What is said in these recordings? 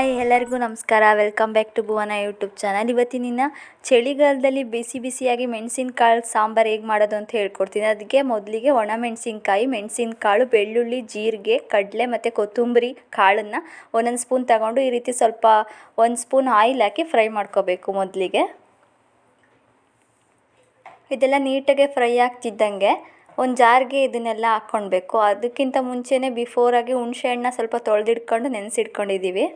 Hi ಎಲ್ಲರಿಗೂ ನಮಸ್ಕಾರ. Welcome back to Bhuvana YouTube channel. ಇವತ್ತಿನ ಚಳಿಗಾಲದಲ್ಲಿ ಬಿಸಿ ಬಿಸಿಯಾಗಿ ಮೆಣಸಿನಕಾಳು ಸಾಂಬಾರು ಹೇಗೆ ಮಾಡೋದು ಅಂತ ಹೇಳ್ಕೊಡ್ತೀನಿ. ಅದಕ್ಕೆ ಮೊದಲಿಗೆ ಒಣಮೆಣಸಿನ್ಕಾಯಿ, ಮೆಣಸಿನಕಾಳು, ಬೆಳ್ಳುಳ್ಳಿ, ಜೀರಿಗೆ, ಕಡಲೆ ಮತ್ತು ಕೊತ್ತಂಬರಿ ಕಾಳನ್ನು ಒಂದೊಂದು ಸ್ಪೂನ್ ತಗೊಂಡು ಈ ರೀತಿ ಸ್ವಲ್ಪ 1 ಸ್ಪೂನ್ ಆಯಿಲ್ ಹಾಕಿ ಫ್ರೈ ಮಾಡ್ಕೋಬೇಕು. ಮೊದಲಿಗೆ ಇದೆಲ್ಲ ನೀಟಾಗಿ ಫ್ರೈ ಆಗ್ತಿದ್ದಂಗೆ ಒಂದು ಜಾರ್ಗೆ ಇದನ್ನೆಲ್ಲ ಹಾಕ್ಕೊಳ್ಬೇಕು. ಅದಕ್ಕಿಂತ ಮುಂಚೆನೇ ಬಿಫೋರಾಗಿ ಹುಣಸೆ ಹಣ್ಣನ್ನ ಸ್ವಲ್ಪ ತೊಳೆದಿಟ್ಕೊಂಡು ನೆನೆಸಿಟ್ಕೊಂಡಿದ್ದೀವಿ.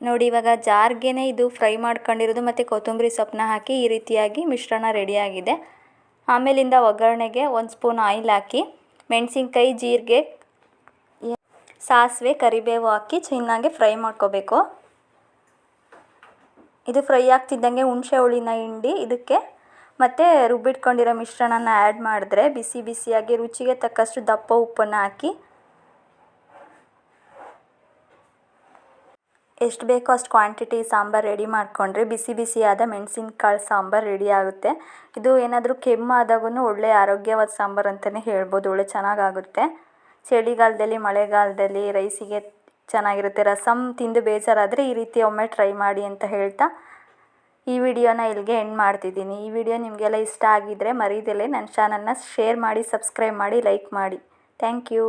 ನೋಡಿ, ಇವಾಗ ಜಾರ್ಗೆನೇ ಇದು ಫ್ರೈ ಮಾಡ್ಕೊಂಡಿರೋದು ಮತ್ತು ಕೊತ್ತಂಬರಿ ಸೊಪ್ಪನ್ನ ಹಾಕಿ ಈ ರೀತಿಯಾಗಿ ಮಿಶ್ರಣ ರೆಡಿಯಾಗಿದೆ. ಆಮೇಲಿಂದ ಒಗ್ಗರಣೆಗೆ 1 ಸ್ಪೂನ್ ಆಯಿಲ್ ಹಾಕಿ ಮೆಣಸಿನ್ಕಾಯಿ, ಜೀರಿಗೆ, ಸಾಸಿವೆ, ಕರಿಬೇವು ಹಾಕಿ ಚೆನ್ನಾಗಿ ಫ್ರೈ ಮಾಡ್ಕೋಬೇಕು. ಇದು ಫ್ರೈ ಆಗ್ತಿದ್ದಂಗೆ ಹುಣಸೆ ಹುಳಿನ ಹಿಂಡಿ ಇದಕ್ಕೆ ಮತ್ತು ರುಬ್ಬಿಟ್ಕೊಂಡಿರೋ ಮಿಶ್ರಣನ ಆ್ಯಡ್ ಮಾಡಿದ್ರೆ ಬಿಸಿ ಬಿಸಿಯಾಗಿ ರುಚಿಗೆ ತಕ್ಕಷ್ಟು ದಪ್ಪ ಉಪ್ಪನ್ನು ಹಾಕಿ ಎಷ್ಟು ಬೇಕೋ ಅಷ್ಟು ಕ್ವಾಂಟಿಟಿ ಸಾಂಬಾರು ರೆಡಿ ಮಾಡಿಕೊಂಡ್ರೆ ಬಿಸಿ ಬಿಸಿಯಾದ ಮೆಣಸಿನಕಾಳು ಸಾಂಬಾರು ರೆಡಿ ಆಗುತ್ತೆ. ಇದು ಏನಾದರೂ ಕೆಮ್ಮಾದಾಗೂ ಒಳ್ಳೆ ಆರೋಗ್ಯವಾದ ಸಾಂಬಾರು ಅಂತಲೇ ಹೇಳ್ಬೋದು. ಒಳ್ಳೆ ಚೆನ್ನಾಗಾಗುತ್ತೆ. ಚಳಿಗಾಲದಲ್ಲಿ, ಮಳೆಗಾಲದಲ್ಲಿ ರೈಸಿಗೆ ಚೆನ್ನಾಗಿರುತ್ತೆ. ರಸಮ್ ತಿಂದು ಬೇಜಾರಾದರೆ ಈ ರೀತಿ ಒಮ್ಮೆ ಟ್ರೈ ಮಾಡಿ ಅಂತ ಹೇಳ್ತಾ ಈ ವಿಡಿಯೋನ ಇಲ್ಲಿಗೆ ಎಂಡ್ ಮಾಡ್ತಿದ್ದೀನಿ. ಈ ವಿಡಿಯೋ ನಿಮಗೆಲ್ಲ ಇಷ್ಟ ಆಗಿದ್ದರೆ ಮರೀದಲೇ ನನ್ನ ಚಾನಲ್ನ ಶೇರ್ ಮಾಡಿ, ಸಬ್ಸ್ಕ್ರೈಬ್ ಮಾಡಿ, ಲೈಕ್ ಮಾಡಿ. Thank you.